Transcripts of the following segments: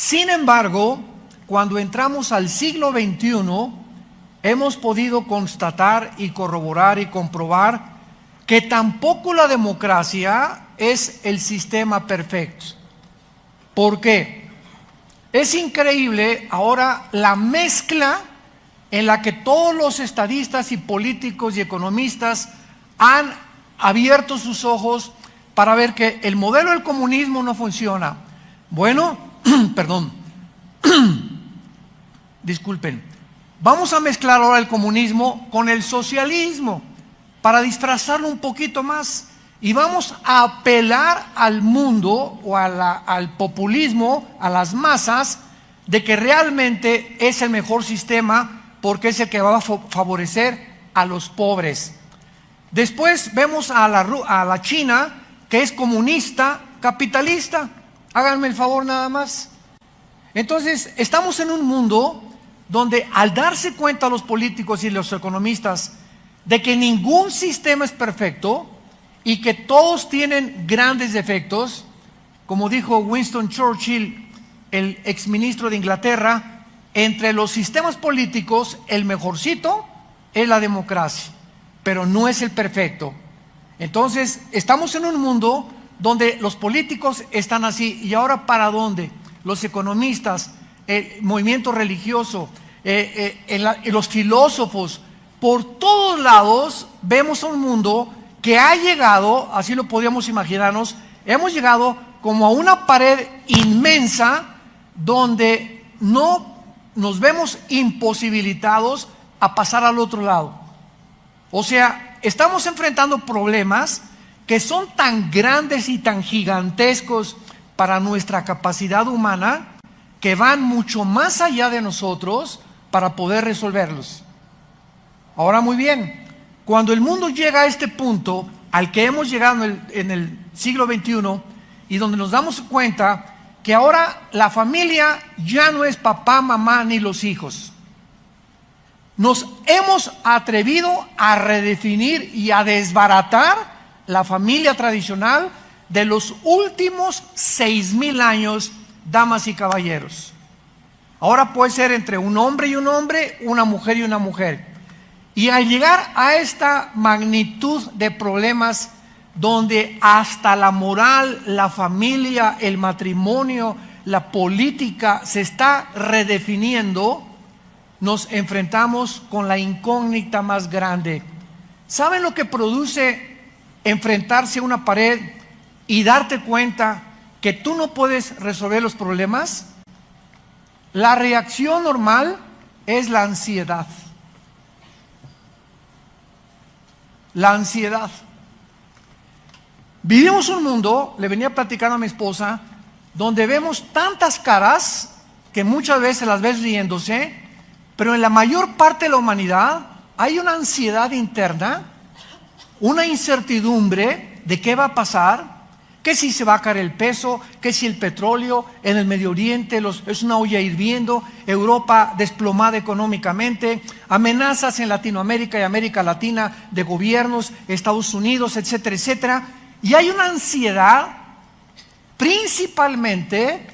Sin embargo, cuando entramos al siglo XXI, hemos podido constatar y corroborar y comprobar que tampoco la democracia es el sistema perfecto. ¿Por qué? Es increíble ahora la mezcla en la que todos los estadistas y políticos y economistas han abierto sus ojos para ver que el modelo del comunismo no funciona. Bueno, perdón, disculpen, vamos a mezclar ahora el comunismo con el socialismo para disfrazarlo un poquito más y vamos a apelar al mundo o al populismo, a las masas, de que realmente es el mejor sistema porque es el que va a favorecer a los pobres. Después vemos a la China, que es comunista, capitalista. Háganme el favor nada más. Entonces, estamos en un mundo donde al darse cuenta los políticos y los economistas de que ningún sistema es perfecto y que todos tienen grandes defectos, como dijo Winston Churchill, el exministro de Inglaterra, entre los sistemas políticos el mejorcito es la democracia, pero no es el perfecto. Entonces, estamos en un mundo donde los políticos están así. ¿Y ahora para dónde? Los economistas, el movimiento religioso, los filósofos, por todos lados vemos a un mundo que ha llegado, así lo podríamos imaginarnos, hemos llegado como a una pared inmensa donde no nos vemos imposibilitados a pasar al otro lado. O sea, estamos enfrentando problemas que son tan grandes y tan gigantescos para nuestra capacidad humana que van mucho más allá de nosotros para poder resolverlos. Ahora, muy bien, cuando el mundo llega a este punto al que hemos llegado en el siglo XXI y donde nos damos cuenta que ahora la familia ya no es papá, mamá ni los hijos. Nos hemos atrevido a redefinir y a desbaratar la familia tradicional de los últimos 6,000 años, damas y caballeros. Ahora puede ser entre un hombre y un hombre, una mujer y una mujer. Y al llegar a esta magnitud de problemas, donde hasta la moral, la familia, el matrimonio, la política se está redefiniendo, nos enfrentamos con la incógnita más grande. ¿Saben lo que produce enfrentarse a una pared y darte cuenta que tú no puedes resolver los problemas? La reacción normal es la ansiedad. La ansiedad. Vivimos un mundo, le venía platicando a mi esposa, donde vemos tantas caras que muchas veces las ves riéndose, pero en la mayor parte de la humanidad hay una ansiedad interna, una incertidumbre de qué va a pasar, que si se va a caer el peso, que si el petróleo en el Medio Oriente es una olla hirviendo, Europa desplomada económicamente, amenazas en Latinoamérica y América Latina de gobiernos, Estados Unidos, etcétera, etcétera. Y hay una ansiedad principalmente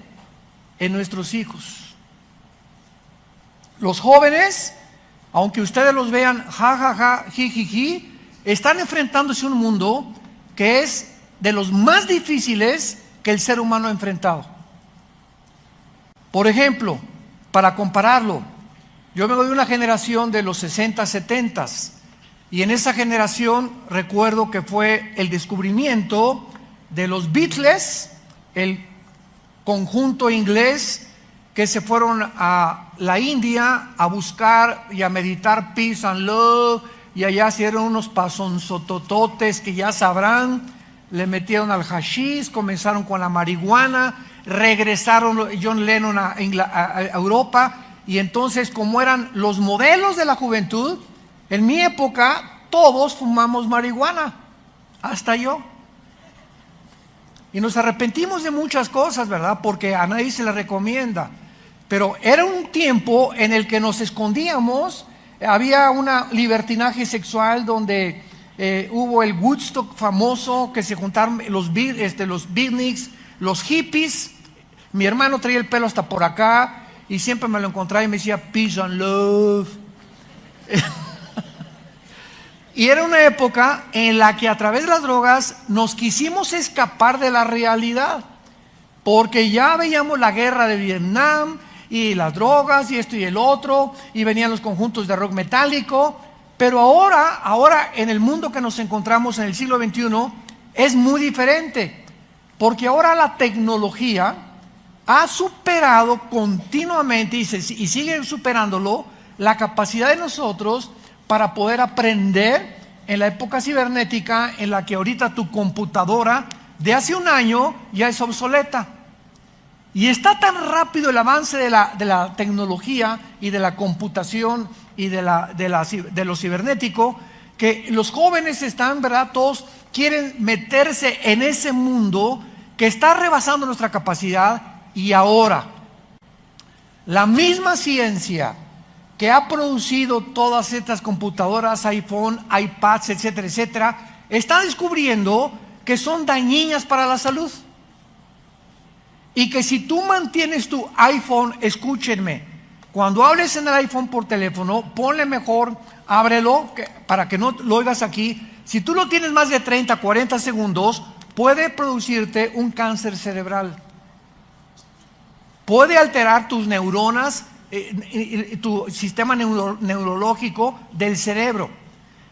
en nuestros hijos. Los jóvenes, aunque ustedes los vean ja, ji, están enfrentándose a un mundo que es de los más difíciles que el ser humano ha enfrentado. Por ejemplo, para compararlo, yo vengo de una generación de los 60, 70 y en esa generación recuerdo que fue el descubrimiento de los Beatles, el conjunto inglés que se fueron a la India a buscar y a meditar peace and love, y allá hicieron unos pasonzotototes que ya sabrán, le metieron al hashish, comenzaron con la marihuana, regresaron John Lennon a Europa, y entonces, como eran los modelos de la juventud, en mi época todos fumamos marihuana, hasta yo. Y nos arrepentimos de muchas cosas, ¿verdad? Porque a nadie se le recomienda. Pero era un tiempo en el que nos escondíamos, había un libertinaje sexual donde hubo el Woodstock famoso, que se juntaron los beatniks, los hippies, Mi hermano traía el pelo hasta por acá y siempre me lo encontraba y me decía peace and love. Y era una época en la que a través de las drogas nos quisimos escapar de la realidad, porque ya veíamos la guerra de Vietnam y las drogas y esto y el otro, y venían los conjuntos de rock metálico. Pero ahora en el mundo que nos encontramos en el siglo XXI es muy diferente, porque ahora la tecnología ha superado continuamente y sigue superándolo la capacidad de nosotros para poder aprender en la época cibernética en la que ahorita tu computadora de hace un año ya es obsoleta. Y está tan rápido el avance de la tecnología y de la computación y de lo cibernético, que los jóvenes están, ¿verdad? Todos quieren meterse en ese mundo que está rebasando nuestra capacidad. Y ahora, la misma ciencia que ha producido todas estas computadoras, iPhone, iPads, etcétera, etcétera, está descubriendo que son dañinas para la salud. Y que si tú mantienes tu iPhone, escúchenme, cuando hables en el iPhone por teléfono, ponle mejor, ábrelo, para que no lo oigas aquí. Si tú lo tienes más de 30, 40 segundos, puede producirte un cáncer cerebral. Puede alterar tus neuronas, tu sistema neurológico del cerebro.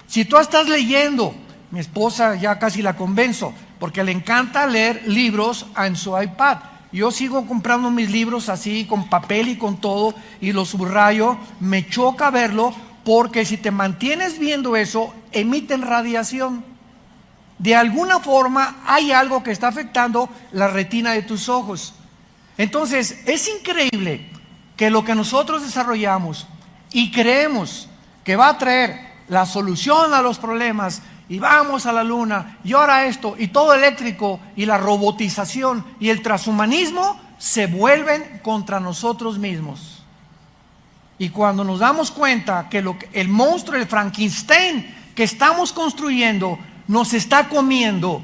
Si tú estás leyendo, mi esposa ya casi la convenzo, porque le encanta leer libros en su iPad. Yo sigo comprando mis libros así, con papel y con todo, y los subrayo. Me choca verlo, porque si te mantienes viendo eso, emiten radiación. De alguna forma hay algo que está afectando la retina de tus ojos. Entonces, es increíble que lo que nosotros desarrollamos y creemos que va a traer la solución a los problemas, y vamos a la luna, y ahora esto, y todo eléctrico, y la robotización, y el transhumanismo, se vuelven contra nosotros mismos. Y cuando nos damos cuenta que el monstruo, el Frankenstein que estamos construyendo, nos está comiendo,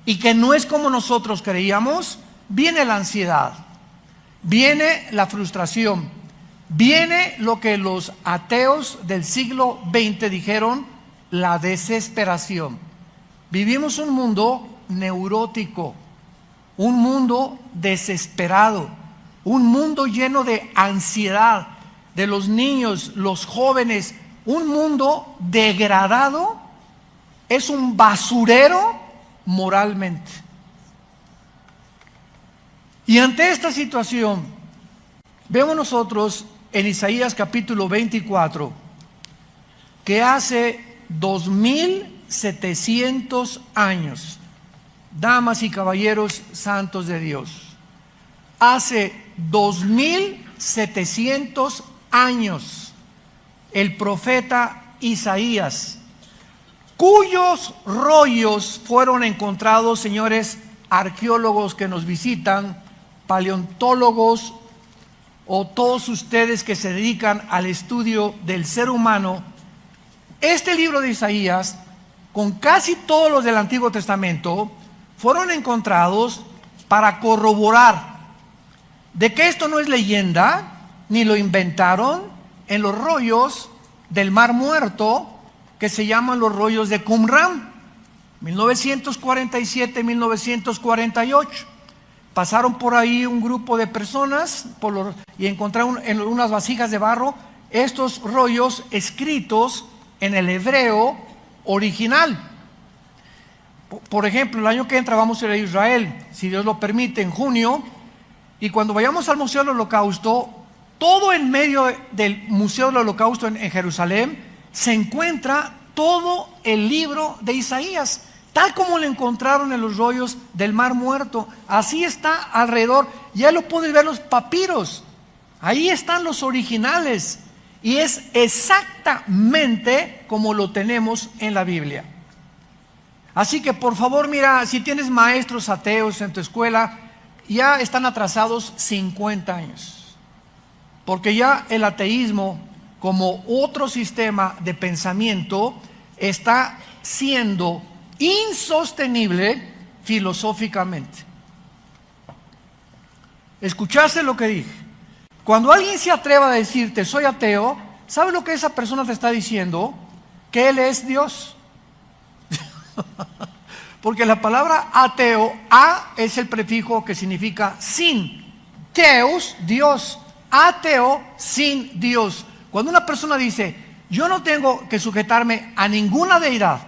y que no es como nosotros creíamos, viene la ansiedad, viene la frustración, viene lo que los ateos del siglo XX dijeron, la desesperación. Vivimos un mundo neurótico, un mundo desesperado, un mundo lleno de ansiedad de los niños, los jóvenes, un mundo degradado. Es un basurero moralmente. Y ante esta situación, vemos nosotros en Isaías capítulo 24, que hace 2700 años, damas y caballeros santos de Dios, hace 2700 años, el profeta Isaías, cuyos rollos fueron encontrados, señores arqueólogos que nos visitan, paleontólogos o todos ustedes que se dedican al estudio del ser humano, este libro de Isaías, con casi todos los del Antiguo Testamento, fueron encontrados para corroborar de que esto no es leyenda, ni lo inventaron en los rollos del Mar Muerto, que se llaman los rollos de Qumran, 1947-1948. Pasaron por ahí un grupo de personas y encontraron en unas vasijas de barro estos rollos escritos en el hebreo original. Por ejemplo, el año que entra vamos a ir a Israel, si Dios lo permite, en junio, y cuando vayamos al Museo del Holocausto, todo en medio del Museo del Holocausto en Jerusalén, se encuentra todo el libro de Isaías, tal como lo encontraron en los rollos del Mar Muerto. Así está alrededor. Ya lo puedes ver, los papiros, ahí están los originales, y es exactamente como lo tenemos en la Biblia. Así que por favor, mira, si tienes maestros ateos en tu escuela, ya están atrasados 50 años, porque ya el ateísmo, como otro sistema de pensamiento, está siendo insostenible filosóficamente. ¿Escuchaste lo que dije? Cuando alguien se atreva a decirte soy ateo, ¿sabes lo que esa persona te está diciendo? Que él es Dios. Porque la palabra ateo, a es el prefijo que significa sin. Teos, Dios. Ateo, sin Dios. Cuando una persona dice, yo no tengo que sujetarme a ninguna deidad,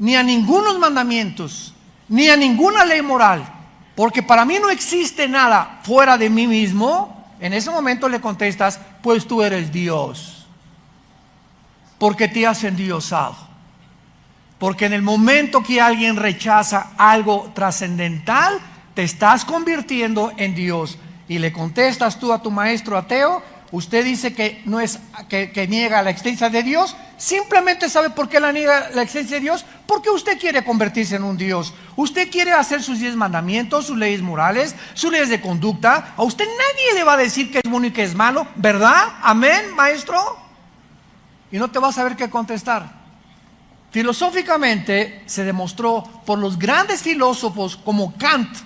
ni a ningunos mandamientos, ni a ninguna ley moral, porque para mí no existe nada fuera de mí mismo, en ese momento le contestas, pues tú eres Dios. Porque te has endiosado. Porque en el momento que alguien rechaza algo trascendental, te estás convirtiendo en Dios. Y le contestas tú a tu maestro ateo, usted dice que no es que niega la existencia de Dios, simplemente sabe por qué la niega la existencia de Dios, porque usted quiere convertirse en un Dios. Usted quiere hacer sus 10 mandamientos, sus leyes morales, sus leyes de conducta. A usted nadie le va a decir que es bueno y que es malo, ¿verdad? Amén, maestro. Y no te vas a saber qué contestar. Filosóficamente se demostró por los grandes filósofos como Kant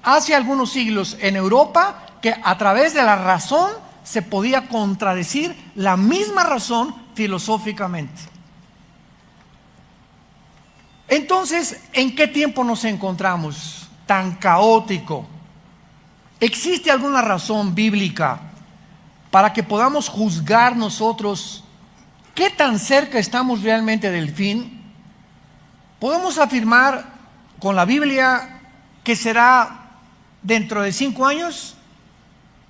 hace algunos siglos en Europa que a través de la razón se podía contradecir la misma razón filosóficamente. Entonces, ¿en qué tiempo nos encontramos tan caótico? ¿Existe alguna razón bíblica para que podamos juzgar nosotros qué tan cerca estamos realmente del fin? ¿Podemos afirmar con la Biblia que será dentro de 5 años,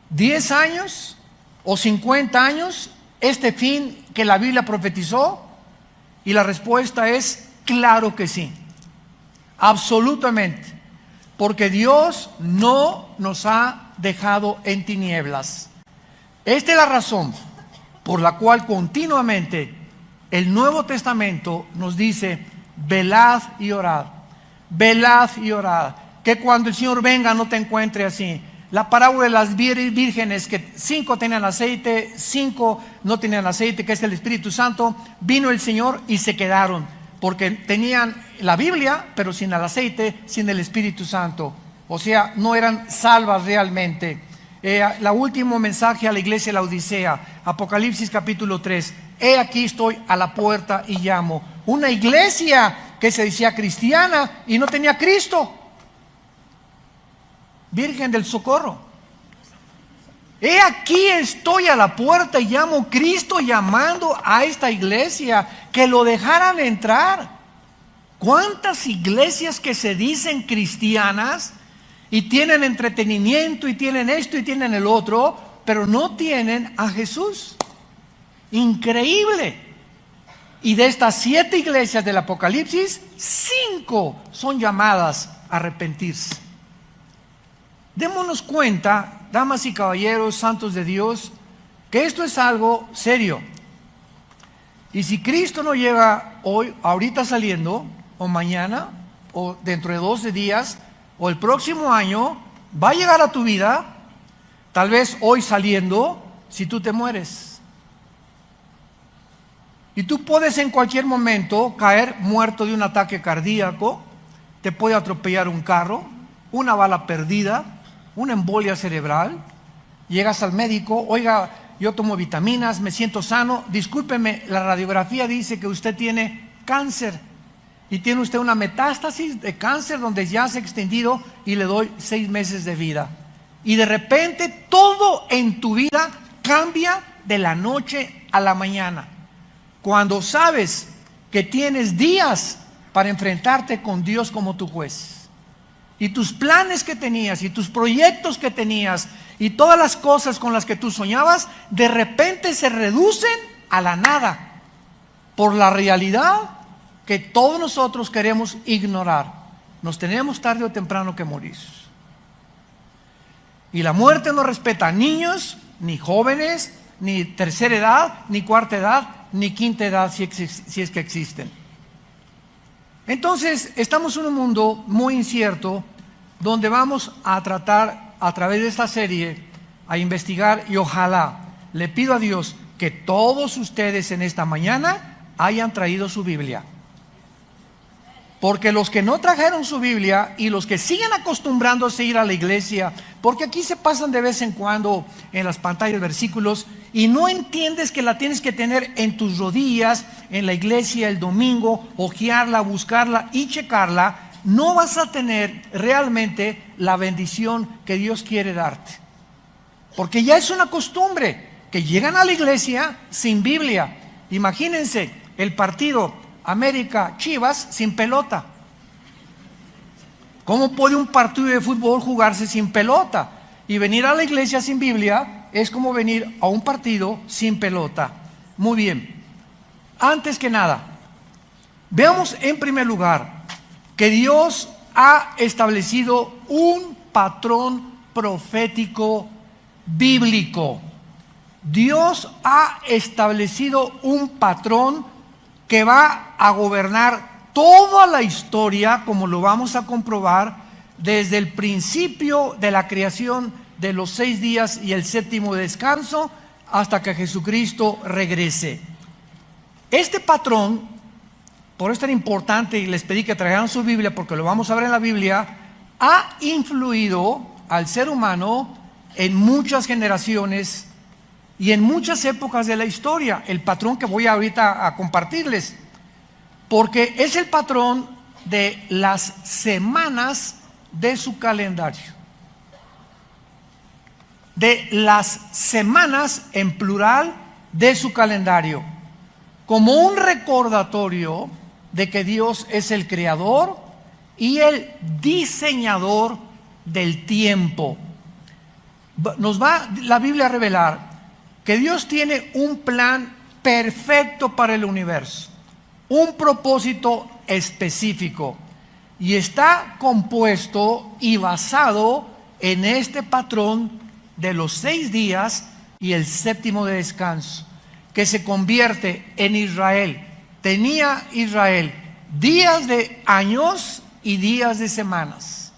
10 años o 50 años este fin que la Biblia profetizó? Y la respuesta es claro que sí, absolutamente, porque Dios no nos ha dejado en tinieblas. Esta es la razón por la cual continuamente el Nuevo Testamento nos dice, velad y orad, que cuando el Señor venga no te encuentre así. La parábola de las vírgenes, que 5 tenían aceite, 5 no tenían aceite, que es el Espíritu Santo, vino el Señor y se quedaron, porque tenían la Biblia, pero sin el aceite, sin el Espíritu Santo. O sea, no eran salvas realmente. El último mensaje a la iglesia de la Odisea, Apocalipsis capítulo 3. He aquí estoy a la puerta y llamo. Una iglesia que se decía cristiana y no tenía Cristo. Virgen del Socorro. He aquí estoy a la puerta y llamo. Cristo llamando a esta iglesia que lo dejaran entrar. ¿Cuántas iglesias que se dicen cristianas y tienen entretenimiento y tienen esto y tienen el otro, pero no tienen a Jesús? Increíble. Y de estas 7 iglesias del Apocalipsis, 5 son llamadas a arrepentirse. Démonos cuenta, damas y caballeros, santos de Dios, que esto es algo serio. Y si Cristo no llega hoy, ahorita saliendo, o mañana, o dentro de 12 días, o el próximo año, va a llegar a tu vida, tal vez hoy saliendo, si tú te mueres. Y tú puedes en cualquier momento caer muerto de un ataque cardíaco, te puede atropellar un carro, una bala perdida, una embolia cerebral. Llegas al médico, oiga, yo tomo vitaminas, me siento sano, discúlpeme, la radiografía dice que usted tiene cáncer y tiene usted una metástasis de cáncer donde ya se ha extendido y le doy 6 meses de vida. Y de repente todo en tu vida cambia de la noche a la mañana. Cuando sabes que tienes días para enfrentarte con Dios como tu juez. Y tus planes que tenías y tus proyectos que tenías y todas las cosas con las que tú soñabas, de repente se reducen a la nada por la realidad que todos nosotros queremos ignorar. Nos tenemos tarde o temprano que morir. Y la muerte no respeta a niños, ni jóvenes, ni tercera edad, ni cuarta edad, ni quinta edad, si es que existen. Entonces, estamos en un mundo muy incierto, donde vamos a tratar a través de esta serie a investigar, y ojalá le pido a Dios que todos ustedes en esta mañana hayan traído su Biblia. Porque los que no trajeron su Biblia y los que siguen acostumbrándose a ir a la iglesia, porque aquí se pasan de vez en cuando en las pantallas versículos y no entiendes que la tienes que tener en tus rodillas, en la iglesia el domingo, hojearla, buscarla y checarla, no vas a tener realmente la bendición que Dios quiere darte. Porque ya es una costumbre que llegan a la iglesia sin Biblia. Imagínense el partido América Chivas sin pelota. ¿Cómo puede un partido de fútbol jugarse sin pelota? Y venir a la iglesia sin Biblia es como venir a un partido sin pelota. Muy bien. Antes que nada, veamos en primer lugar que Dios ha establecido un patrón profético bíblico. Dios ha establecido un patrón que va a gobernar toda la historia, como lo vamos a comprobar, desde el principio de la creación de los 6 días y el 7º descanso, hasta que Jesucristo regrese. Este patrón, por eso es tan importante, y les pedí que traigan su Biblia, porque lo vamos a ver en la Biblia, ha influido al ser humano en muchas generaciones y en muchas épocas de la historia, el patrón que voy ahorita a compartirles, porque es el patrón de las semanas de su calendario. De las semanas en plural de su calendario, como un recordatorio de que Dios es el creador y el diseñador del tiempo. Nos va la Biblia a revelar que Dios tiene un plan perfecto para el universo, un propósito específico, y está compuesto y basado en este patrón de los 6 días y el 7º de descanso, que se convierte en Israel. Tenía Israel días de años y días de semanas.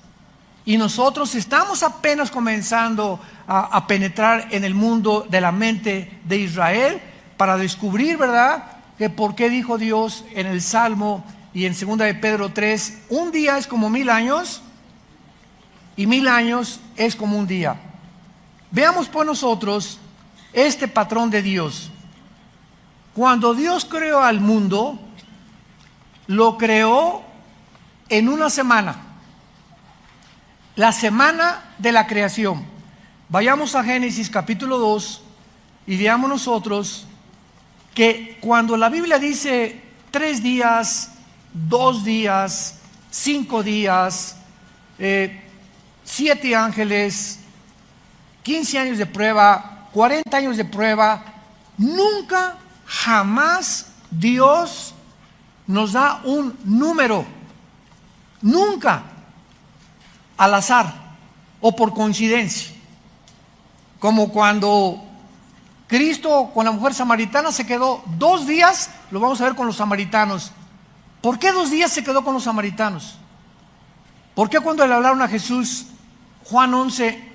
Y nosotros estamos apenas comenzando a penetrar en el mundo de la mente de Israel para descubrir, ¿verdad?, que por qué dijo Dios en el Salmo y en 2 de Pedro 3, un día es como 1000 años y 1000 años es como un día. Veamos pues nosotros este patrón de Dios. Cuando Dios creó al mundo, lo creó en una semana. La semana de la creación. Vayamos a Génesis capítulo 2 y veamos nosotros que cuando la Biblia dice 3 días, 2 días, 5 días, 7 ángeles, 15 años de prueba, 40 años de prueba, nunca, jamás Dios nos da un número, nunca, al azar o por coincidencia, como cuando Cristo con la mujer samaritana se quedó 2 días, lo vamos a ver con los samaritanos. ¿Por qué 2 días se quedó con los samaritanos? ¿Por qué cuando le hablaron a Jesús, Juan 11,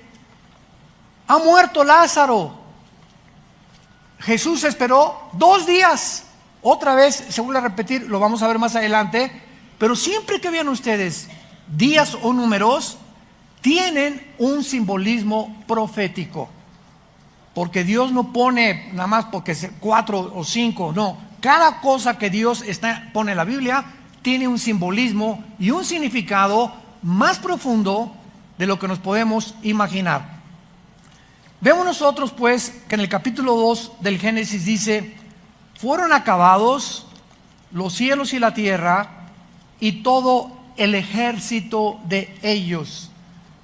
ha muerto Lázaro? Jesús esperó 2 días. Otra vez se vuelve a repetir, lo vamos a ver más adelante, pero siempre que vean ustedes días o números, tienen un simbolismo profético. Porque Dios no pone nada más porque 4 o 5, no. Cada cosa que Dios pone en la Biblia tiene un simbolismo y un significado más profundo de lo que nos podemos imaginar. Vemos nosotros pues que en el capítulo 2 del Génesis dice, fueron acabados los cielos y la tierra y todo el ejército de ellos.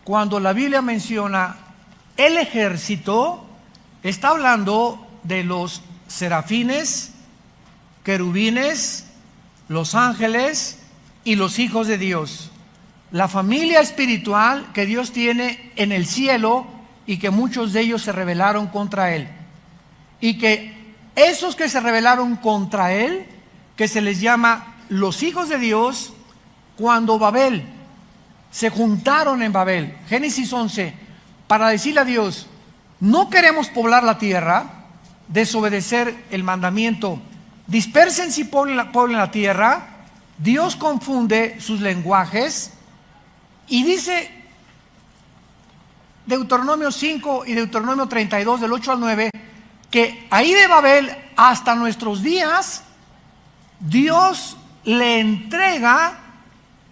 Cuando la Biblia menciona el ejército, está hablando de los serafines, querubines, los ángeles y los hijos de Dios. La familia espiritual que Dios tiene en el cielo y que muchos de ellos se rebelaron contra Él. Y que esos que se rebelaron contra Él, que se les llama los hijos de Dios, cuando Babel, se juntaron en Babel, Génesis 11, para decirle a Dios, no queremos poblar la tierra, desobedecer el mandamiento, dispérsense y pueblen la tierra, Dios confunde sus lenguajes y dice Deuteronomio 5 y Deuteronomio 32 del 8 al 9 que ahí de Babel hasta nuestros días Dios le entrega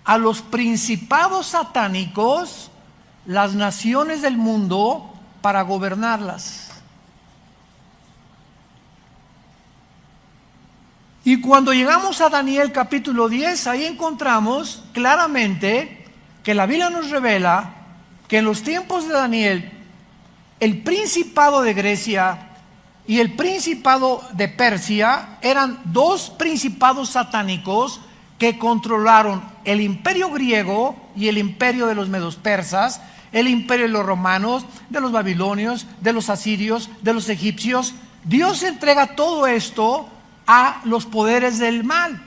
a los principados satánicos las naciones del mundo para gobernarlas. Y cuando llegamos a Daniel capítulo 10, ahí encontramos claramente que la Biblia nos revela que en los tiempos de Daniel, el principado de Grecia y el principado de Persia eran dos principados satánicos que controlaron el imperio griego y el imperio de los medos persas, el imperio de los romanos, de los babilonios, de los asirios, de los egipcios. Dios entrega todo esto a los poderes del mal.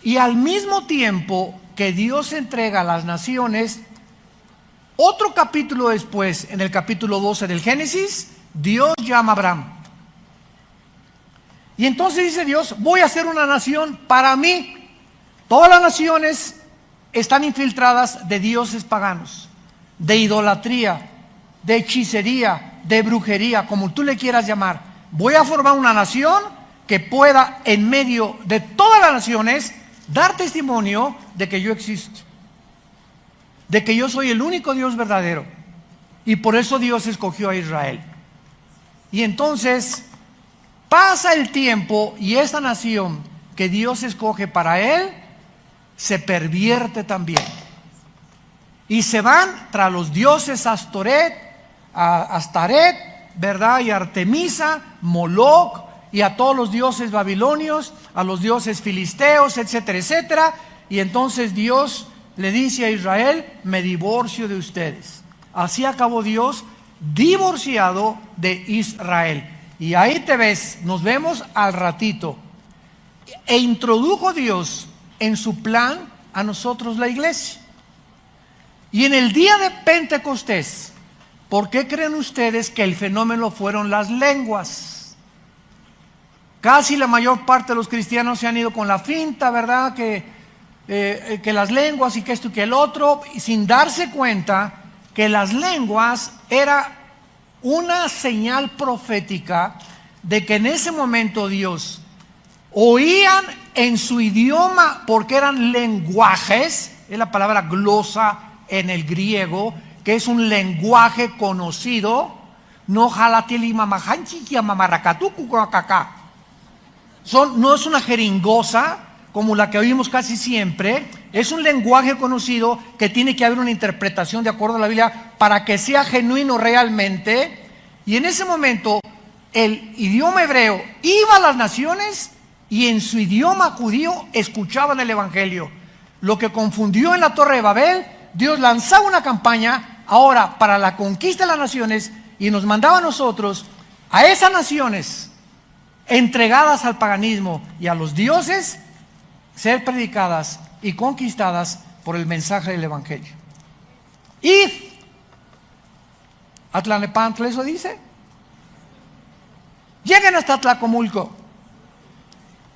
Y al mismo tiempo que Dios entrega a las naciones, otro capítulo después, en el capítulo 12 del Génesis, Dios llama a Abraham. Y entonces dice Dios, voy a hacer una nación para mí. Todas las naciones están infiltradas de dioses paganos, de idolatría, de hechicería, de brujería, como tú le quieras llamar. Voy a formar una nación que pueda en medio de todas las naciones dar testimonio de que yo existo, de que yo soy el único Dios verdadero. Y por eso Dios escogió a Israel. Y entonces pasa el tiempo y esta nación que Dios escoge para él se pervierte también. Y se van tras los dioses Astaret, ¿verdad? Y Artemisa, Moloc, y a todos los dioses babilonios, a los dioses filisteos, etcétera, etcétera. Y entonces Dios le dice a Israel, me divorcio de ustedes. Así acabó Dios divorciado de Israel. Y ahí te ves, nos vemos al ratito. E introdujo Dios en su plan a nosotros la iglesia. Y en el día de Pentecostés, ¿por qué creen ustedes que el fenómeno fueron las lenguas? Casi la mayor parte de los cristianos se han ido con la finta, ¿verdad? Que las lenguas y que esto y que el otro, sin darse cuenta que las lenguas era una señal profética de que en ese momento Dios oían en su idioma, porque eran lenguajes, es la palabra glosa en el griego, que es un lenguaje conocido, no no es una jeringosa como la que oímos casi siempre, es un lenguaje conocido que tiene que haber una interpretación de acuerdo a la Biblia para que sea genuino realmente. Y en ese momento el idioma hebreo iba a las naciones y en su idioma judío escuchaban el evangelio. Lo que confundió en la Torre de Babel, Dios lanzaba una campaña ahora para la conquista de las naciones y nos mandaba a nosotros, a esas naciones entregadas al paganismo y a los dioses, ser predicadas y conquistadas por el mensaje del evangelio. Id a Tlalnepantla, eso dice. Lleguen hasta Tlacomulco.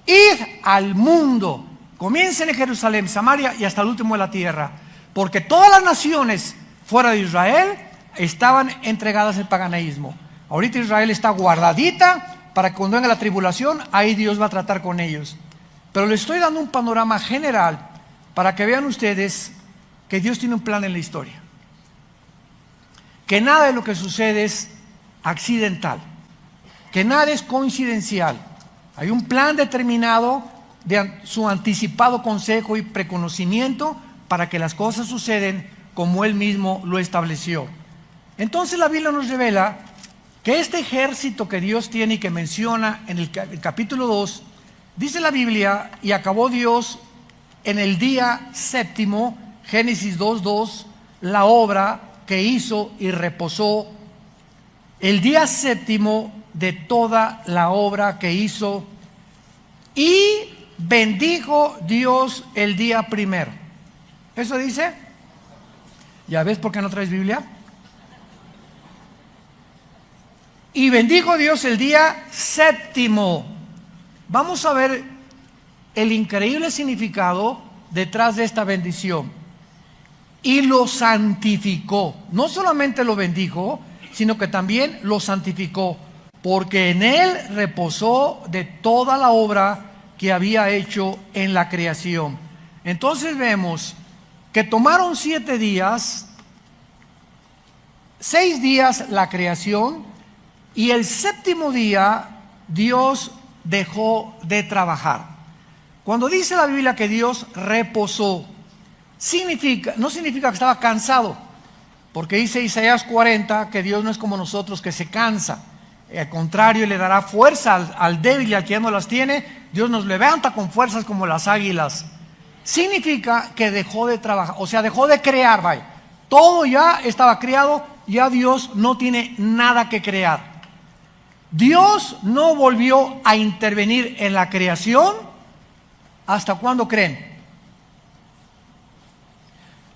Id al mundo. Comiencen en Jerusalén, Samaria y hasta el último de la tierra. Porque todas las naciones fuera de Israel estaban entregadas al paganismo. Ahorita Israel está guardadita para que cuando venga la tribulación, ahí Dios va a tratar con ellos. Pero les estoy dando un panorama general para que vean ustedes que Dios tiene un plan en la historia. Que nada de lo que sucede es accidental. Que nada es coincidencial. Hay un plan determinado de su anticipado consejo y preconocimiento para que las cosas suceden como Él mismo lo estableció. Entonces la Biblia nos revela que este ejército que Dios tiene y que menciona en el capítulo 2, dice la Biblia, y acabó Dios en el día séptimo, Génesis 2:2, la obra que hizo y reposó el día séptimo de toda la obra que hizo, y bendijo Dios el día primero. ¿Eso dice? ¿Ya ves por qué no traes Biblia? Y bendijo Dios el día séptimo. Vamos a ver el increíble significado detrás de esta bendición. Y lo santificó. No solamente lo bendijo, sino que también lo santificó, porque en él reposó de toda la obra que había hecho en la creación. Entonces vemos que tomaron 7 días, 6 días la creación, y el 7º día Dios dejó de trabajar. Cuando dice la Biblia que Dios reposó, no significa que estaba cansado, porque dice Isaías 40 que Dios no es como nosotros, que se cansa. Al contrario, le dará fuerza al débil y al que ya no las tiene. Dios nos levanta con fuerzas como las águilas. Significa que dejó de trabajar, o sea, dejó de crear, vaya. Todo ya estaba creado, ya Dios no tiene nada que crear. Dios no volvió a intervenir en la creación. ¿Hasta cuándo creen?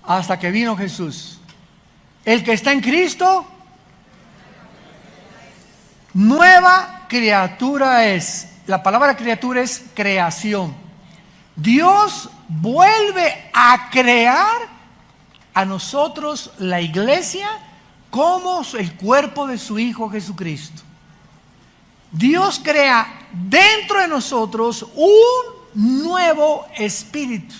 Hasta que vino Jesús. El que está en Cristo, nueva criatura es. La palabra criatura es creación. Dios vuelve a crear a nosotros, la iglesia, como el cuerpo de su Hijo Jesucristo. Dios crea dentro de nosotros un nuevo espíritu.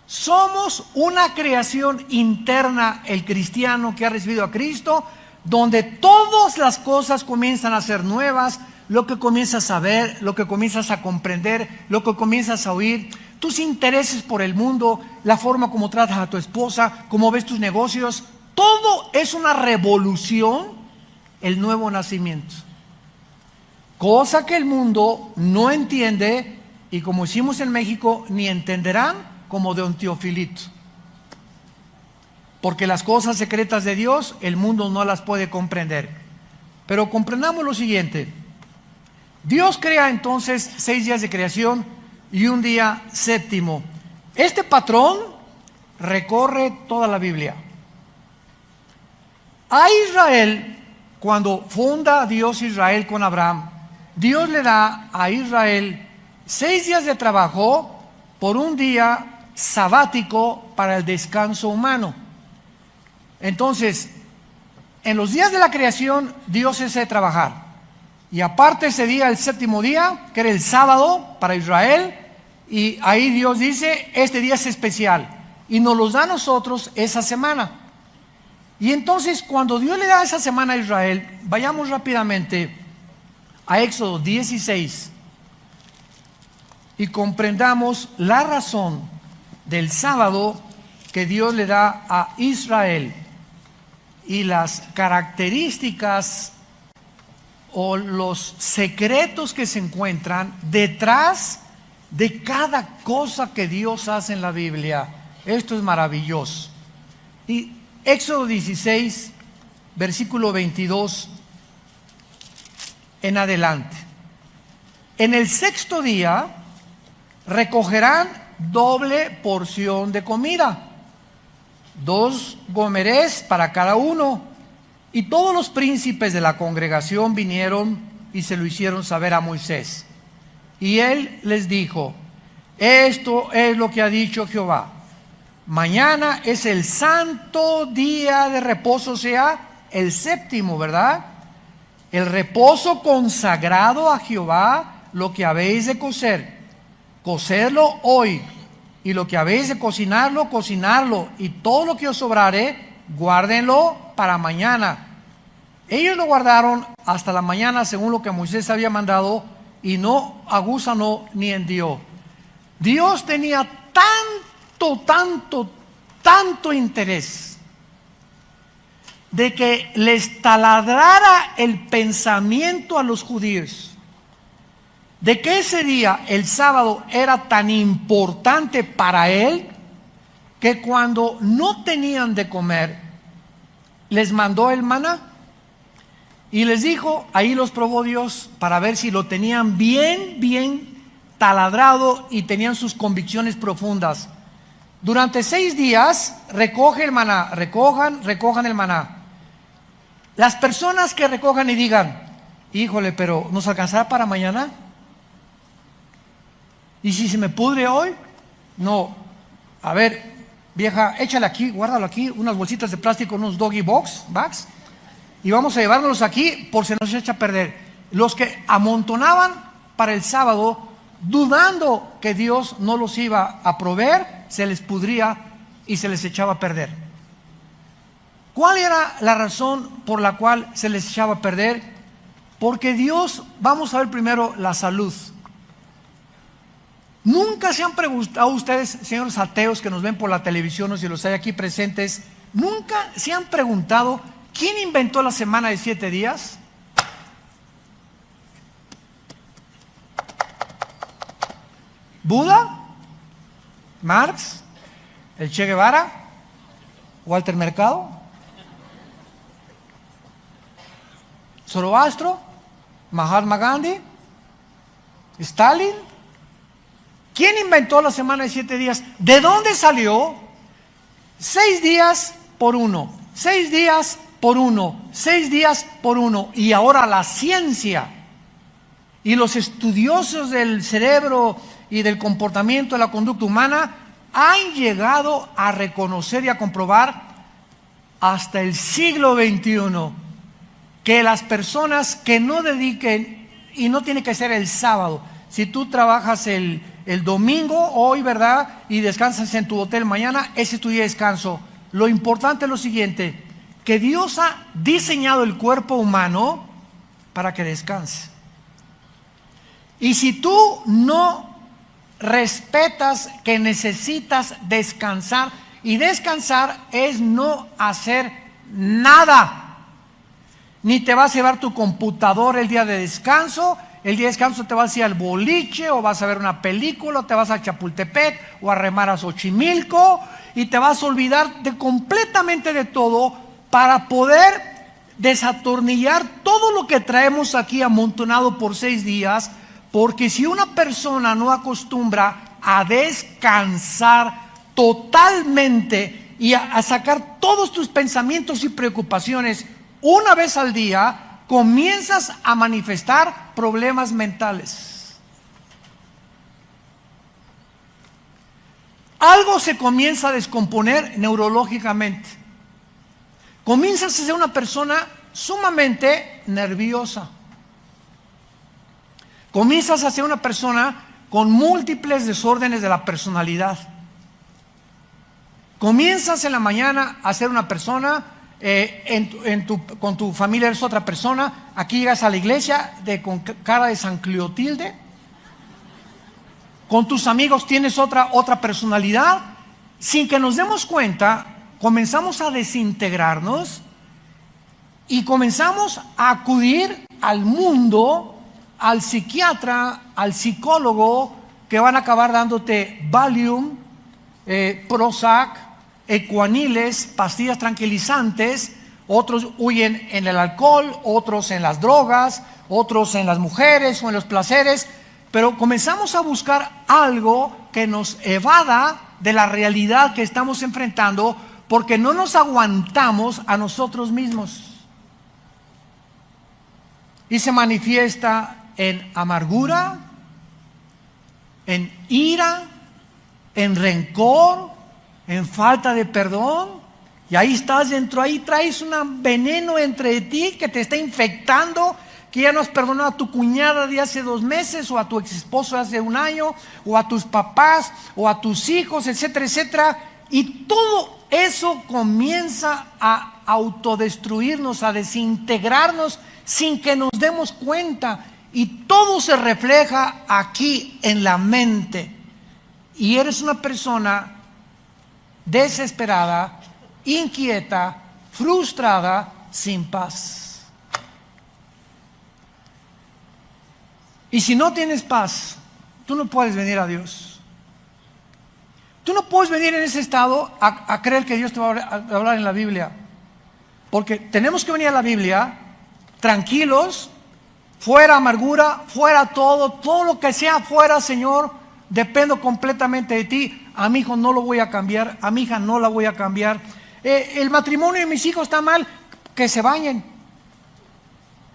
Somos una creación interna, el cristiano que ha recibido a Cristo, donde todas las cosas comienzan a ser nuevas, lo que comienzas a ver, lo que comienzas a comprender, lo que comienzas a oír, tus intereses por el mundo, la forma como tratas a tu esposa, cómo ves tus negocios, todo es una revolución, el nuevo nacimiento. Cosa que el mundo no entiende, y como hicimos en México, ni entenderán, como de un Teofilito. Porque las cosas secretas de Dios, el mundo no las puede comprender. Pero comprendamos lo siguiente. Dios crea entonces 6 días de creación y un día 7º. Este patrón recorre toda la Biblia. A Israel, cuando funda Dios Israel con Abraham, Dios le da a Israel 6 días de trabajo por un día sabático para el descanso humano. Entonces, en los días de la creación, Dios cesa de trabajar. Y aparte ese día, el 7º día, que era el sábado para Israel, y ahí Dios dice, este día es especial. Y nos los da a nosotros esa semana. Y entonces, cuando Dios le da esa semana a Israel, vayamos rápidamente a Éxodo 16 y comprendamos la razón del sábado que Dios le da a Israel y las características o los secretos que se encuentran detrás de cada cosa que Dios hace en la Biblia. Esto es maravilloso. Y Éxodo 16, versículo 22 en adelante. En el 6º día recogerán doble porción de comida, 2 gomerés para cada uno. Y todos los príncipes de la congregación vinieron y se lo hicieron saber a Moisés. Y él les dijo, esto es lo que ha dicho Jehová. Mañana es el santo día de reposo, o sea, el 7º, ¿verdad? El reposo consagrado a Jehová, lo que habéis de cocer. Cocerlo hoy, y lo que habéis de cocinarlo, cocinarlo, y todo lo que os sobrare, guárdenlo para mañana. Ellos lo guardaron hasta la mañana según lo que Moisés había mandado, y no aguzanó ni hendió. Dios tenía tanto interés de que les taladrara el pensamiento a los judíos, de que ese día, el sábado, era tan importante para él, que cuando no tenían de comer, les mandó el maná. Y les dijo, ahí los probó Dios para ver si lo tenían bien taladrado y tenían sus convicciones profundas. Durante 6 días, recoge el maná, recojan el maná. Las personas que recojan y digan, híjole, pero ¿nos alcanzará para mañana? ¿Y si se me pudre hoy? No. A ver, vieja, échale aquí, guárdalo aquí, unas bolsitas de plástico, unos doggy bags, y vamos a llevárnoslos aquí por si nos echa a perder. Los que amontonaban para el sábado, dudando que Dios no los iba a proveer, se les pudría y se les echaba a perder. ¿Cuál era la razón por la cual se les echaba a perder? Porque Dios, vamos a ver primero la salud. Nunca se han preguntado ustedes, señores ateos que nos ven por la televisión o si los hay aquí presentes, nunca se han preguntado quién inventó la semana de 7 días. ¿Buda? ¿Marx? ¿El Che Guevara? ¿Walter Mercado? ¿Zoroastro? ¿Mahatma Gandhi? ¿Stalin? ¿Quién inventó la semana de 7 días? ¿De dónde salió? 6 días por 1, 6 días por 1, 6 días por 1. Y ahora la ciencia y los estudiosos del cerebro y del comportamiento de la conducta humana han llegado a reconocer y a comprobar hasta el siglo XXI que las personas que no dediquen, y no tiene que ser el sábado, si tú trabajas el domingo, hoy, ¿verdad? Y descansas en tu hotel mañana, ese es tu día de descanso. Lo importante es lo siguiente, que Dios ha diseñado el cuerpo humano para que descanse. Y si tú no respetas que necesitas descansar, y descansar es no hacer nada. Ni te vas a llevar tu computadora el día de descanso. El día de descanso te vas a ir al boliche, o vas a ver una película, o te vas a Chapultepec, o a remar a Xochimilco, y te vas a olvidar completamente de todo para poder desatornillar todo lo que traemos aquí amontonado por 6 días, porque si una persona no acostumbra a descansar totalmente y a sacar todos tus pensamientos y preocupaciones una vez al día, comienzas a manifestar problemas mentales. Algo se comienza a descomponer neurológicamente. Comienzas a ser una persona sumamente nerviosa. Comienzas a ser una persona con múltiples desórdenes de la personalidad. Comienzas en la mañana a ser una persona, con tu familia eres otra persona. Aquí llegas a la iglesia con cara de San Cleotilde. Con tus amigos tienes otra personalidad. Sin que nos demos cuenta, comenzamos a desintegrarnos y comenzamos a acudir al mundo, al psiquiatra, al psicólogo, que van a acabar dándote Valium, Prozac, ecuaniles, pastillas tranquilizantes. Otros huyen en el alcohol, otros en las drogas, otros en las mujeres o en los placeres, pero comenzamos a buscar algo que nos evada de la realidad que estamos enfrentando, porque no nos aguantamos a nosotros mismos. Y se manifiesta en amargura, en ira, en rencor, en falta de perdón. Y ahí estás dentro, ahí traes un veneno entre ti que te está infectando, que ya no has perdonado a tu cuñada de hace 2 meses, o a tu ex esposo de hace 1 año, o a tus papás, o a tus hijos, etcétera, etcétera. Y todo eso comienza a autodestruirnos, a desintegrarnos sin que nos demos cuenta. Y todo se refleja aquí en la mente. Y eres una persona desesperada, inquieta, frustrada, sin paz. Y si no tienes paz, tú no puedes venir a Dios. Tú no puedes venir en ese estado a creer que Dios te va a hablar en la Biblia. Porque tenemos que venir a la Biblia tranquilos, fuera amargura, fuera todo lo que sea fuera, Señor, dependo completamente de ti. A mi hijo no lo voy a cambiar, a mi hija no la voy a cambiar. El matrimonio de mis hijos está mal, que se bañen,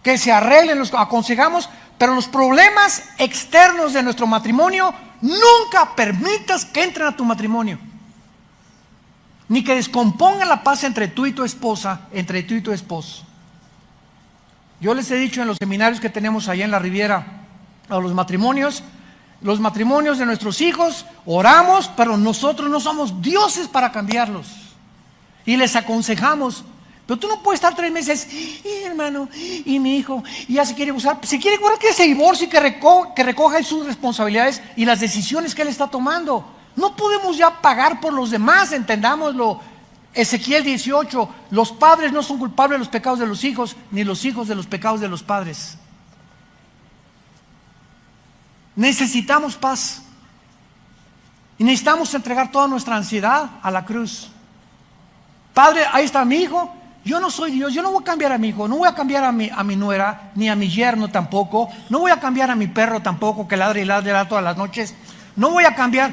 que se arreglen, los aconsejamos, Pero los problemas externos de nuestro matrimonio, nunca permitas que entren a tu matrimonio. Ni que descompongan la paz entre tú y tu esposa, entre tú y tu esposo. Yo les he dicho en los seminarios que tenemos allá en la Riviera, a los matrimonios de nuestros hijos, oramos, pero nosotros no somos dioses para cambiarlos. Y les aconsejamos, pero tú no puedes estar 3 meses, hermano, y mi hijo, y ya se quiere usar, que se divorcie y que recoja sus responsabilidades y las decisiones que él está tomando. No podemos ya pagar por los demás, entendámoslo. Ezequiel 18, los padres no son culpables de los pecados de los hijos, ni los hijos de los pecados de los padres. Necesitamos paz. Y necesitamos entregar toda nuestra ansiedad a la cruz. Padre, ahí está mi hijo. Yo no soy Dios, yo no voy a cambiar a mi hijo, no voy a cambiar a mi nuera, ni a mi yerno tampoco. No voy a cambiar a mi perro tampoco, que ladra y ladra todas las noches. No voy a cambiar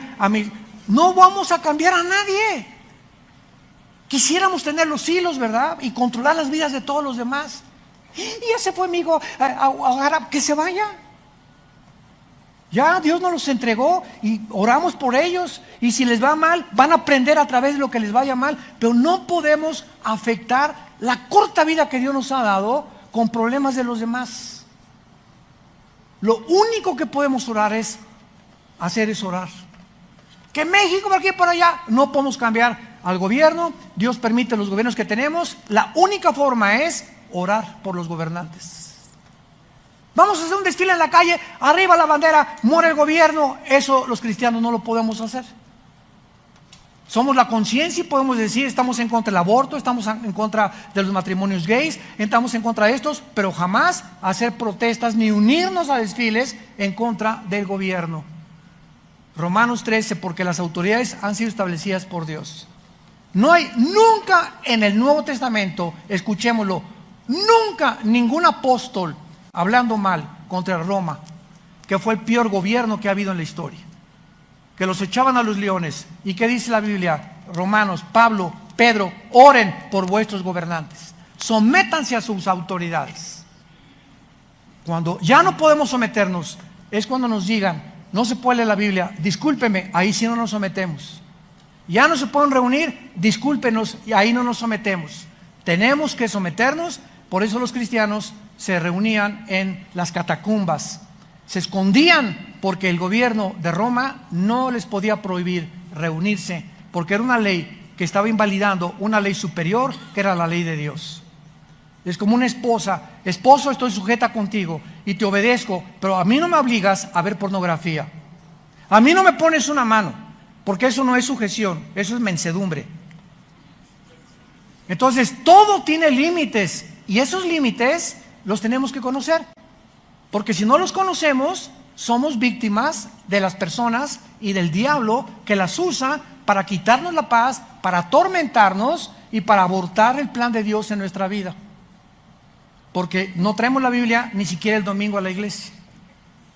no vamos a cambiar a nadie. Quisiéramos tener los hilos, ¿verdad? Y controlar las vidas de todos los demás. Y ya se fue mi hijo, que se vaya. Ya Dios nos los entregó y oramos por ellos. Y si les va mal, van a aprender a través de lo que les vaya mal. Pero no podemos afectar la corta vida que Dios nos ha dado con problemas de los demás. Lo único que podemos orar es orar. Que México por aquí y por allá, no podemos cambiar al gobierno. Dios permite los gobiernos que tenemos. La única forma es orar por los gobernantes. Vamos a hacer un desfile en la calle, arriba la bandera, muere el gobierno. Eso los cristianos no lo podemos hacer. Somos la conciencia y podemos decir, estamos en contra del aborto, estamos en contra de los matrimonios gays, estamos en contra de estos, pero jamás hacer protestas ni unirnos a desfiles en contra del gobierno. Romanos 13, porque las autoridades han sido establecidas por Dios. No hay nunca en el Nuevo Testamento, escuchémoslo, nunca ningún apóstol hablando mal contra Roma, que fue el peor gobierno que ha habido en la historia, que los echaban a los leones. ¿Y qué dice la Biblia? Romanos, Pablo, Pedro, oren por vuestros gobernantes, sométanse a sus autoridades. Cuando ya no podemos someternos, es cuando nos digan, no se puede leer la Biblia, discúlpeme, ahí sí no nos sometemos. Ya no se pueden reunir, discúlpenos, y ahí no nos sometemos. Tenemos que someternos. Por eso los cristianos se reunían en las catacumbas, se escondían, porque el gobierno de Roma no les podía prohibir reunirse, porque era una ley que estaba invalidando una ley superior, que era la ley de Dios. Es como una esposa, esposo, estoy sujeta contigo y te obedezco, pero a mí no me obligas a ver pornografía. A mí no me pones una mano, porque eso no es sujeción, eso es mansedumbre. Entonces todo tiene límites, y esos límites los tenemos que conocer, porque si no los conocemos, somos víctimas de las personas y del diablo, que las usa para quitarnos la paz, para atormentarnos y para abortar el plan de Dios en nuestra vida. Porque no traemos la Biblia ni siquiera el domingo a la iglesia.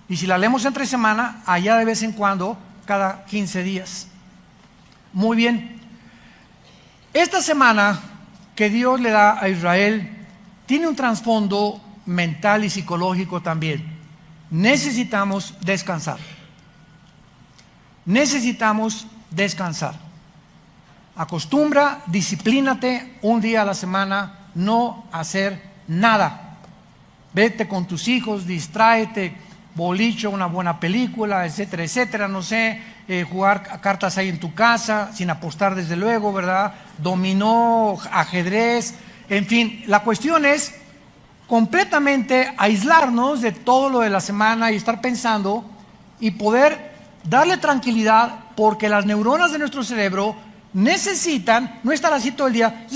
Y si la leemos entre semana, allá de vez en cuando, cada 15 días. Muy bien. Esta semana que Dios le da a Israel tiene un trasfondo mental y psicológico también. Necesitamos descansar. Necesitamos descansar. Acostumbra, disciplínate un día a la semana, no hacer nada. Vete con tus hijos, distráete, boliche, una buena película, etcétera, etcétera, no sé, jugar cartas ahí en tu casa, sin apostar desde luego, ¿verdad? Dominó, ajedrez, en fin, la cuestión es completamente aislarnos de todo lo de la semana y estar pensando y poder darle tranquilidad, porque las neuronas de nuestro cerebro necesitan no estar así todo el día,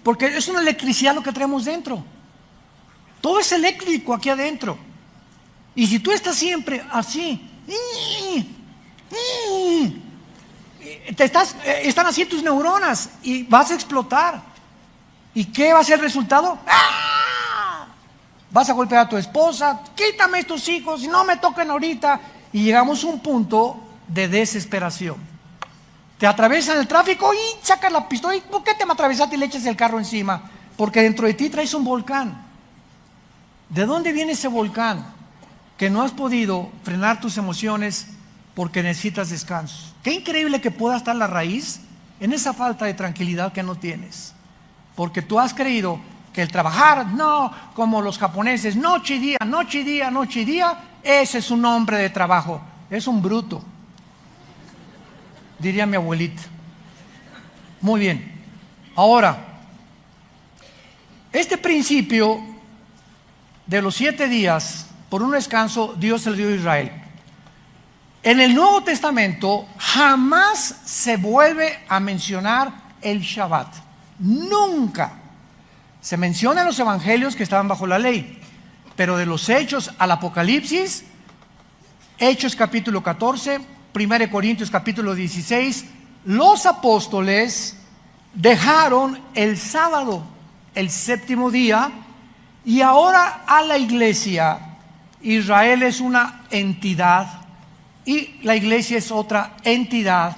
porque es una electricidad lo que tenemos dentro. Todo es eléctrico aquí adentro. Y si tú estás siempre así, están así tus neuronas y vas a explotar. ¿Y qué va a ser el resultado? ¡Ah! Vas a golpear a tu esposa, quítame estos hijos y no me toquen ahorita. Y llegamos a un punto de desesperación. Te atraviesan el tráfico y sacas la pistola. ¿Y por qué te me atravesaste y le echas el carro encima? Porque dentro de ti traes un volcán. ¿De dónde viene ese volcán? que no has podido frenar tus emociones porque necesitas descanso. Qué increíble que pueda estar la raíz en esa falta de tranquilidad que no tienes. Porque tú has creído que el trabajar, no, como los japoneses, noche y día, noche y día, noche y día, ese es un hombre de trabajo. Es un bruto, diría mi abuelita. Muy bien. Ahora, este principio de los 7 días por un descanso, Dios se lo dio a Israel. En el Nuevo Testamento jamás se vuelve a mencionar el Shabbat. Nunca. Se menciona en los evangelios que estaban bajo la ley, pero de los Hechos al Apocalipsis, Hechos capítulo 14, 1 Corintios capítulo 16, los apóstoles dejaron el sábado, el 7º día, y ahora a la iglesia, Israel es una entidad y la iglesia es otra entidad.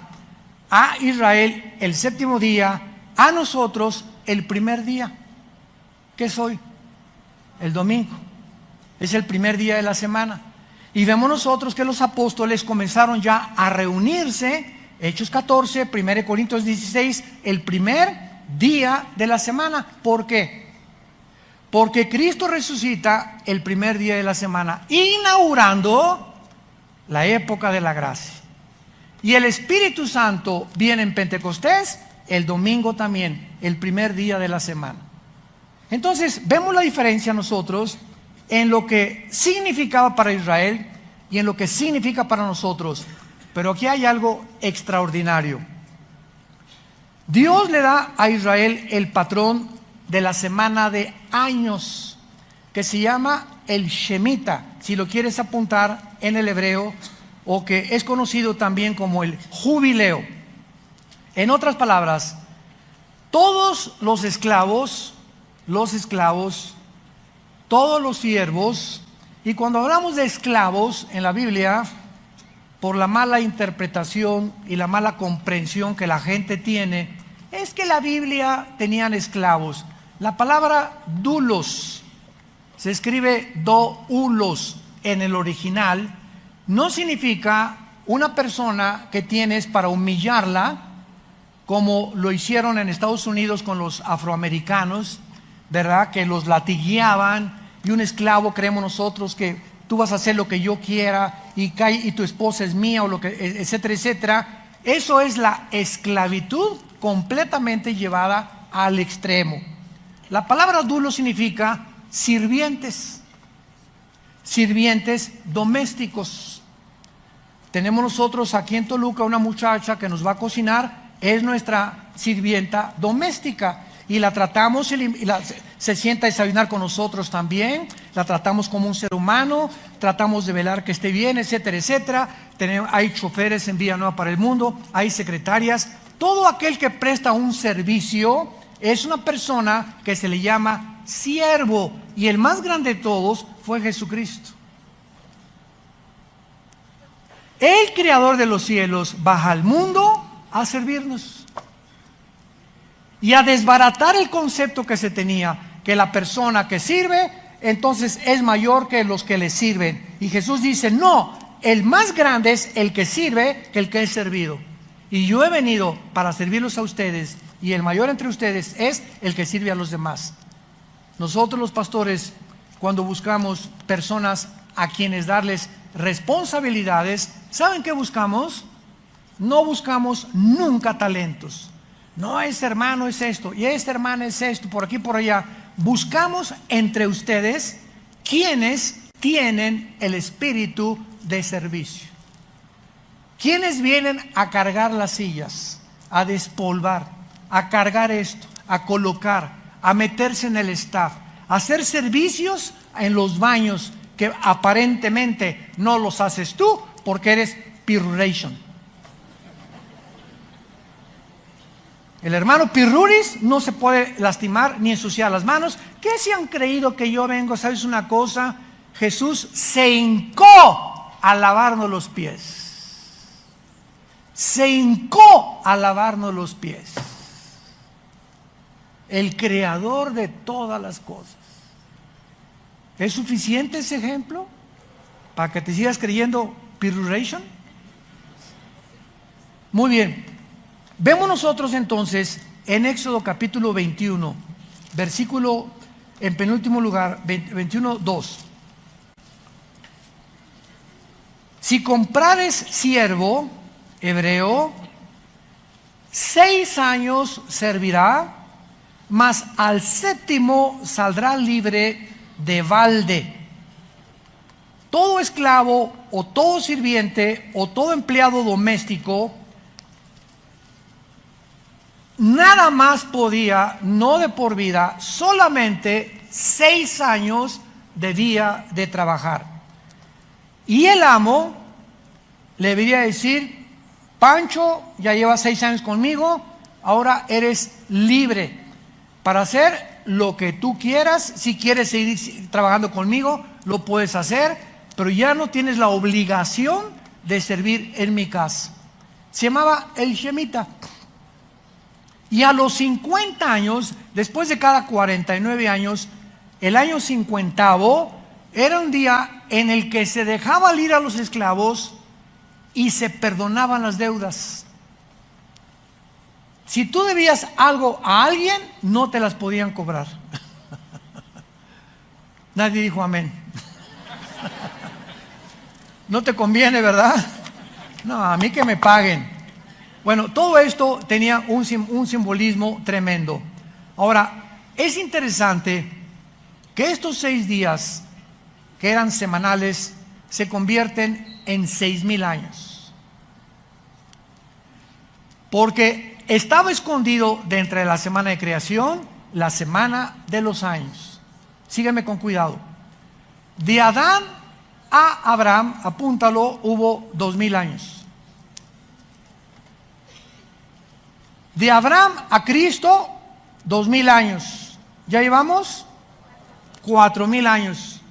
A Israel el 7º día, a nosotros el primer día. ¿Qué es hoy? El domingo. Es el primer día de la semana. Y vemos nosotros que los apóstoles comenzaron ya a reunirse, Hechos 14, 1 Corintios 16, el primer día de la semana. ¿Por qué? Porque Cristo resucita el primer día de la semana, inaugurando la época de la gracia. Y el Espíritu Santo viene en Pentecostés, el domingo también, el primer día de la semana. Entonces, vemos la diferencia nosotros en lo que significaba para Israel y en lo que significa para nosotros. Pero aquí hay algo extraordinario. Dios le da a Israel el patrón de la semana de años, que se llama el Shemitah, si lo quieres apuntar en el hebreo, o que es conocido también como el jubileo. En otras palabras, todos los esclavos, todos los siervos, y cuando hablamos de esclavos en la Biblia, por la mala interpretación y la mala comprensión que la gente tiene, es que la Biblia tenían esclavos. La palabra doulos, se escribe doulos en el original, no significa una persona que tienes para humillarla, como lo hicieron en Estados Unidos con los afroamericanos, ¿verdad? Que los latigueaban, y un esclavo, creemos nosotros que tú vas a hacer lo que yo quiera y tu esposa es mía, o lo que, etcétera, etcétera. Eso es la esclavitud completamente llevada al extremo. La palabra doulos significa sirvientes domésticos. Tenemos nosotros aquí en Toluca una muchacha que nos va a cocinar, es nuestra sirvienta doméstica, y la tratamos, se sienta a desayunar con nosotros también, la tratamos como un ser humano, tratamos de velar que esté bien, etcétera, etcétera. Hay choferes en Villanueva para el Mundo, hay secretarias. Todo aquel que presta un servicio es una persona que se le llama siervo, y el más grande de todos fue Jesucristo. El creador de los cielos baja al mundo a servirnos y a desbaratar el concepto que se tenía, que la persona que sirve entonces es mayor que los que le sirven. Y Jesús dice, no, el más grande es el que sirve que el que es servido. Y yo he venido para servirlos a ustedes, y el mayor entre ustedes es el que sirve a los demás. Nosotros los pastores, cuando buscamos personas a quienes darles responsabilidades, ¿saben qué buscamos? No buscamos nunca talentos. No, este hermano es esto, y esta hermana es esto, por aquí, por allá. Buscamos entre ustedes quienes tienen el espíritu de servicio. Quienes vienen a cargar las sillas, a despolvar, a cargar esto, a colocar, a meterse en el staff, a hacer servicios en los baños que aparentemente no los haces tú porque eres piruration. El hermano Pirruris no se puede lastimar ni ensuciar las manos. ¿Qué se han creído que yo vengo? ¿Sabes una cosa? Jesús se hincó a lavarnos los pies. Se hincó a lavarnos los pies. El creador de todas las cosas. ¿Es suficiente ese ejemplo? para que te sigas creyendo Piruration. Muy bien. Vemos nosotros entonces en Éxodo capítulo 21, versículo en penúltimo lugar, 21:2. Si comprares siervo hebreo, 6 años servirá, mas al 7º saldrá libre de balde. Todo esclavo o todo sirviente o todo empleado doméstico nada más podía, no de por vida, solamente 6 años debía de trabajar. Y el amo le debería decir: Pancho, ya llevas 6 años conmigo, ahora eres libre para hacer lo que tú quieras. Si quieres seguir trabajando conmigo, lo puedes hacer, pero ya no tienes la obligación de servir en mi casa. Se llamaba el Shemita. Y a los 50 años, después de cada 49 años, el año 50º era un día en el que se dejaba ir a los esclavos y se perdonaban las deudas. Si tú debías algo a alguien, no te las podían cobrar. Nadie dijo amén. No te conviene, ¿verdad? No, a mí que me paguen. Bueno, todo esto tenía un simbolismo tremendo. Ahora, es interesante que estos 6 días, que eran semanales, se convierten en 6,000 años. Porque estaba escondido de entre la semana de creación, la semana de los años. Sígueme con cuidado. De Adán a Abraham, apúntalo, hubo 2,000 años. De Abraham a Cristo, 2,000 años. Ya llevamos 4,000 años.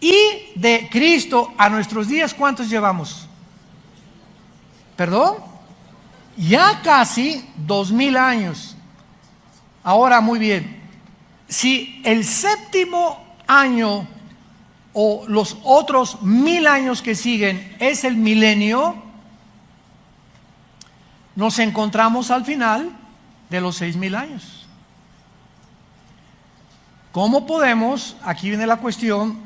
Y de Cristo a nuestros días, ¿cuántos llevamos? ¿Perdón? Ya casi 2,000 años. Ahora, muy bien. Si el 7º año o los otros 1,000 años que siguen es el milenio, nos encontramos al final de los 6,000 años. ¿Cómo podemos? Aquí viene la cuestión,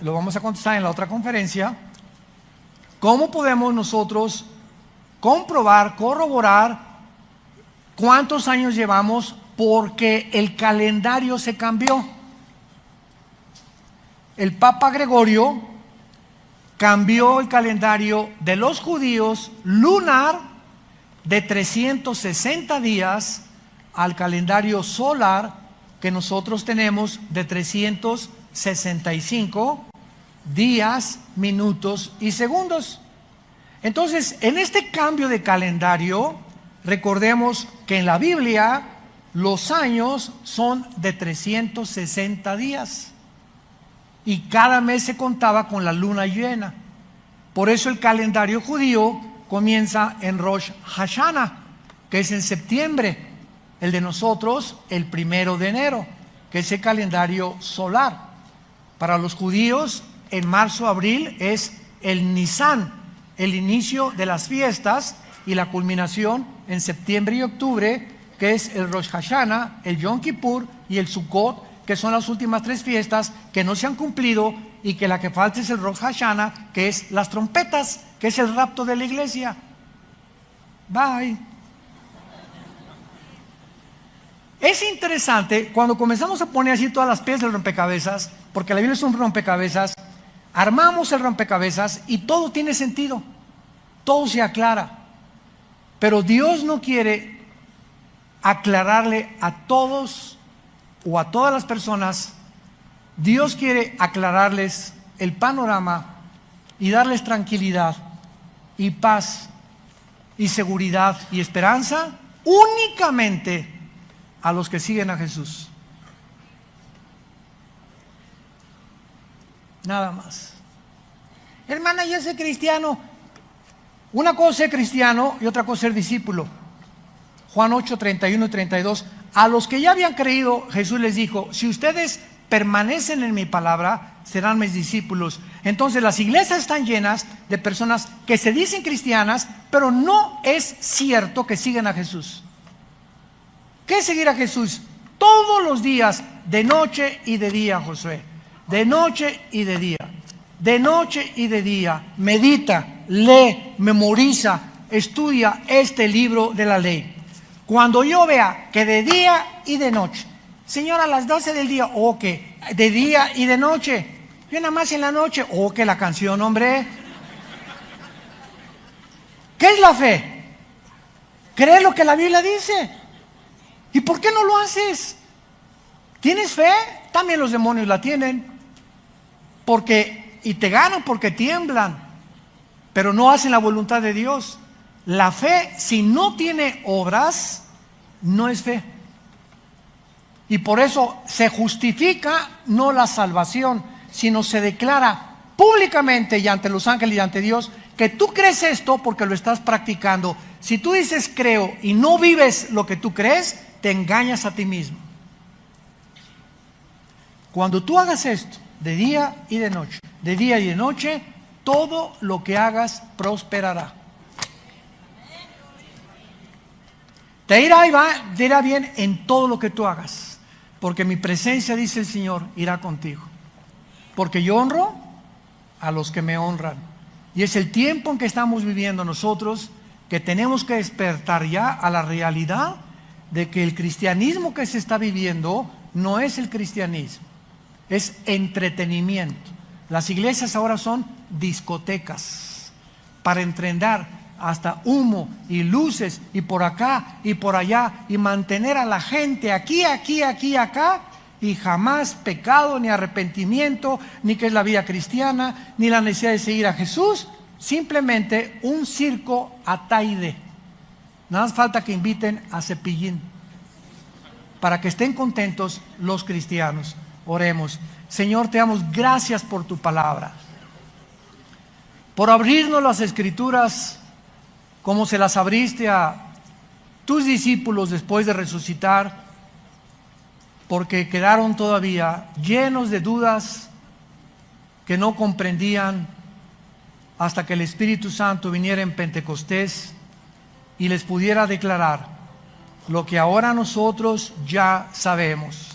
lo vamos a contestar en la otra conferencia. ¿Cómo podemos nosotros comprobar, corroborar cuántos años llevamos? Porque el calendario se cambió. El Papa Gregorio cambió el calendario de los judíos lunar de 360 días al calendario solar que nosotros tenemos de 365 días, minutos y segundos. Entonces, en este cambio de calendario, recordemos que en la Biblia los años son de 360 días y cada mes se contaba con la luna llena. Por eso el calendario judío comienza en Rosh Hashanah, que es en septiembre. El de nosotros, el 1 de enero, que es el calendario solar. Para los judíos, en marzo-abril es el Nisan, el inicio de las fiestas, y la culminación en septiembre y octubre, que es el Rosh Hashanah, el Yom Kippur y el Sukkot, que son las últimas 3 fiestas que no se han cumplido, y que la que falta es el Rosh Hashanah, que es las trompetas, que es el rapto de la iglesia. Bye. Es interesante cuando comenzamos a poner así todas las piezas del rompecabezas, porque la Biblia es un rompecabezas, armamos el rompecabezas y todo tiene sentido, todo se aclara. Pero Dios no quiere aclararle a todos o a todas las personas. Dios quiere aclararles el panorama y darles tranquilidad y paz y seguridad y esperanza únicamente a los que siguen a Jesús. Nada más. Hermana, yo soy cristiano. Una cosa es ser cristiano y otra cosa es ser discípulo. Juan 8, 31 y 32. A los que ya habían creído, Jesús les dijo: si ustedes permanecen en mi palabra, serán mis discípulos. Entonces las iglesias están llenas de personas que se dicen cristianas, pero no es cierto que siguen a Jesús. ¿Qué es seguir a Jesús? Todos los días, de noche y de día, Josué. De noche y de día. De noche y de día. Medita, lee, memoriza, estudia este libro de la ley. Cuando yo vea que de día y de noche, Señor, a las 12 del día, o que de día y de noche, yo nada más en la noche, o que la canción, hombre. ¿Qué es la fe? Creer lo que la Biblia dice. ¿Y por qué no lo haces? ¿Tienes fe? También los demonios la tienen. Y te ganan porque tiemblan, pero no hacen la voluntad de Dios. La fe, si no tiene obras, no es fe. Y por eso se justifica no la salvación, sino se declara públicamente y ante los ángeles y ante Dios que tú crees esto porque lo estás practicando. Si tú dices creo y no vives lo que tú crees, te engañas a ti mismo. Cuando tú hagas esto, de día y de noche, de día y de noche, todo lo que hagas prosperará. Te irá bien en todo lo que tú hagas, porque mi presencia, dice el Señor, irá contigo. Porque yo honro a los que me honran. Y es el tiempo en que estamos viviendo nosotros, que tenemos que despertar ya a la realidad de que el cristianismo que se está viviendo no es el cristianismo, es entretenimiento. Las iglesias ahora son discotecas para entrenar, hasta humo y luces y por acá y por allá, y mantener a la gente aquí, acá, y jamás pecado, ni arrepentimiento, ni que es la vida cristiana, ni la necesidad de seguir a Jesús. Simplemente un circo ataide. Nada más falta que inviten a Cepillín para que estén contentos los cristianos. Oremos. Señor, te damos gracias por tu palabra, por abrirnos las Escrituras como se las abriste a tus discípulos después de resucitar, porque quedaron todavía llenos de dudas que no comprendían hasta que el Espíritu Santo viniera en Pentecostés y les pudiera declarar lo que ahora nosotros ya sabemos.